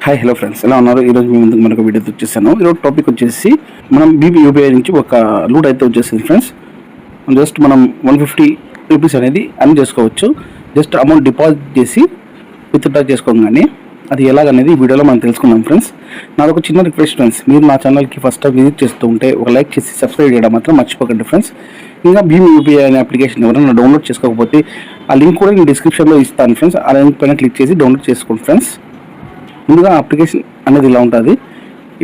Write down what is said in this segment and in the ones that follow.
Hi hello friends, ఎలా ఉన్నారు? ఈరోజు మీ ముందుకు మనకు వీడియో వచ్చేసాను. ఈరోజు టాపిక్ వచ్చేసి మనం యూపీఐ నుంచి ఒక లూట్ అయితే వచ్చేసింది ఫ్రెండ్స్. జస్ట్ మనం 150 రూపీస్ అనేది అర్న్ చేసుకోవచ్చు. జస్ట్ అమౌంట్ డిపాజిట్ చేసి విత్డ్రా చేసుకోగానే అది ఎలాగనేది ఈ వీడియోలో మనం తెలుసుకుందాం ఫ్రెండ్స్. నాది ఒక చిన్న రిక్వెస్ట్ ఫ్రెండ్స్, మీరు నా ఛానల్కి ఫస్ట్ టైం విజిట్ చేస్తూ ఉంటే ఒక లైక్ చేసి సబ్స్క్రైబ్ చేయడం మాత్రం మర్చిపోకండి ఫ్రెండ్స్. ఇంకా యూపీఐ అనే అప్లికేషన్ ఎవరైనా డౌన్లోడ్ చేసుకోకపోతే ఆ లింక్ కూడా నేను డిస్క్రిప్షన్లో ఇస్తాను ఫ్రెండ్స్. ఆ లింక్ పైన క్లిక్ చేసి డౌన్లోడ్ చేసుకోండి ఫ్రెండ్స్. ముందుగా అప్లికేషన్ అనేది ఇలా ఉంటుంది.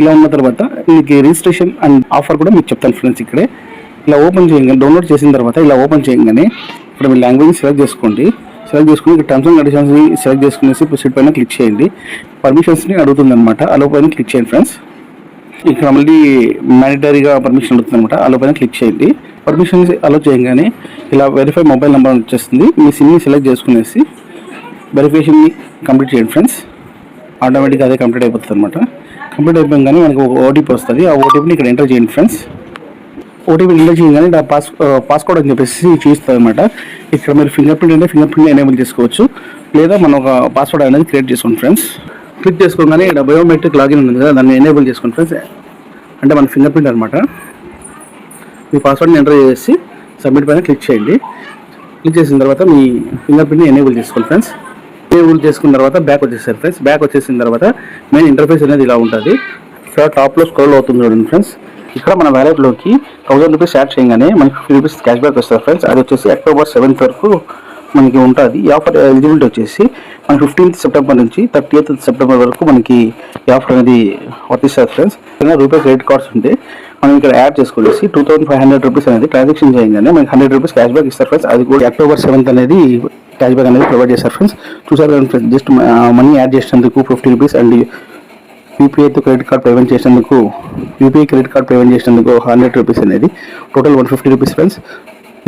ఇలా ఉన్న తర్వాత మీకు రిజిస్ట్రేషన్ అండ్ ఆఫర్ కూడా మీకు చెప్తాను ఫ్రెండ్స్. ఇక్కడే ఇలా ఓపెన్ చేయగానే, డౌన్లోడ్ చేసిన తర్వాత ఇలా ఓపెన్ చేయగానే ఇక్కడ మీ లాంగ్వేజ్ సెలెక్ట్ చేసుకోండి. సెలెక్ట్ చేసుకుని ఇక్కడ టర్మ్స్ అండ్ కండిషన్స్ని సెలెక్ట్ చేసుకునేసి ప్రొసీడ్ పైన క్లిక్ చేయండి. పర్మిషన్స్ని అడుగుతుంది అనమాట, అలో పైన క్లిక్ చేయండి ఫ్రెండ్స్. ఇక్కడ మళ్ళీ మ్యాండేటరీగా పర్మిషన్ అడుగుతుంది అనమాట, అలో పైన క్లిక్ చేయండి. పర్మిషన్స్ అలో చేయగానే ఇలా వెరిఫై మొబైల్ నెంబర్ వచ్చేస్తుంది. మీ సిమ్ని సెలెక్ట్ చేసుకునేసి వెరిఫికేషన్ని కంప్లీట్ చేయండి ఫ్రెండ్స్. ఆటోమేటిక్గా అదే కంప్లీట్ అయిపోతుంది అనమాట. కంప్లీట్ అయిపోయింగానే మనకు ఒక ఓటీపీ వస్తుంది. ఆ ఓటీపీని ఇక్కడ ఎంటర్ చేయండి ఫ్రెండ్స్. ఓటీపీ ఎంటర్ చేయగానే పాస్కోడ్ అని చెప్పేసి చూస్తుంది అనమాట. ఇక్కడ మీరు ఫింగర్ ప్రింట్ అంటే ఫింగర్ ప్రింట్ ఎనేబుల్ చేసుకోవచ్చు, లేదా మనం ఒక పాస్వర్డ్ అనేది క్రియేట్ చేసుకోండి ఫ్రెండ్స్. క్లిక్ చేసుకోగానే ఇక్కడ బయోమెట్రిక్ లాగిన్ ఉంది కదా, దాన్ని ఎనేబుల్ చేసుకోండి ఫ్రెండ్స్. అంటే మన ఫింగర్ ప్రింట్ అనమాట. మీ పాస్వర్డ్ని ఎంటర్ చేసి సబ్మిట్ పైన క్లిక్ చేయండి. క్లిక్ చేసిన తర్వాత మీ ఫింగర్ ప్రింట్ని ఎనేబుల్ చేసుకోండి ఫ్రెండ్స్. ఎనేబుల్ చేసుకున్న తర్వాత బ్యాక్ వచ్చేసారు ఫ్రెండ్స్. బ్యాక్ వచ్చేసిన తర్వాత మెయిన్ ఇంటర్ఫేస్ అనేది ఇలా ఉంటుంది. ఇక్కడ టాప్లో స్క్రోల్ అవుతుంది చూడండి ఫ్రెండ్స్. ఇక్కడ మన వ్యాలెట్లోకి 1000 రూపీస్ యాడ్ చేయగానే మనకి 50 రూపీస్ క్యాష్ బ్యాక్ వస్తుంది ఫ్రెండ్స్. అది వచ్చేసి అక్టోబర్ 7th వరకు మనకి ఉంటుంది. ఈ ఆఫర్ ఎలిజిబిలిటీ వచ్చేసి మన 15th సెప్టెంబర్ నుంచి 30th సెప్టెంబర్ వరకు మనకి ఈ ఆఫర్ అనేది వర్తిస్తుంది ఫ్రెండ్స్. రూపే క్రెడిట్ కార్డ్స్ ఉంటే మనం ఇక్కడ యాడ్ చేసుకునేసి 2500 రూపీస్ అనేది ట్రాన్సాక్షన్ చేయగానే మనకి 100 రూపీస్ క్యాష్ బ్యాక్ ఇస్తారు ఫ్రెండ్స్. అది కూడా అక్టోబర్ 7th అనేది క్యాష్ బ్యాక్ అనేది ప్రొవైడ్ చేస్తారు ఫ్రెండ్స్. చూసారు కదా ఫ్రెండ్స్, జస్ట్ మనీ యాడ్ చేసినందుకు 50 రూపీస్ అండ్ యూపీఐతో క్రెడిట్ కార్డ్ పేమెంట్ చేసినందుకు, యూపీఐ క్రెడిట్ కార్డ్ పేమెంట్ చేసినందుకు 100 రూపీస్ అనేది టోటల్ 150 రూపీస్ ఫ్రెండ్స్.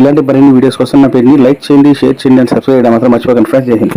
ఇలాంటి మరిన్ని వీడియోస్ కోసం నా పేరుని లైక్ చేయండి, షేర్ చేయండి అండ్ సబ్స్క్రైబ్ చేయడం మాత్రం మర్చిపోకండి ఫ్రెండ్స్. జై హింద్.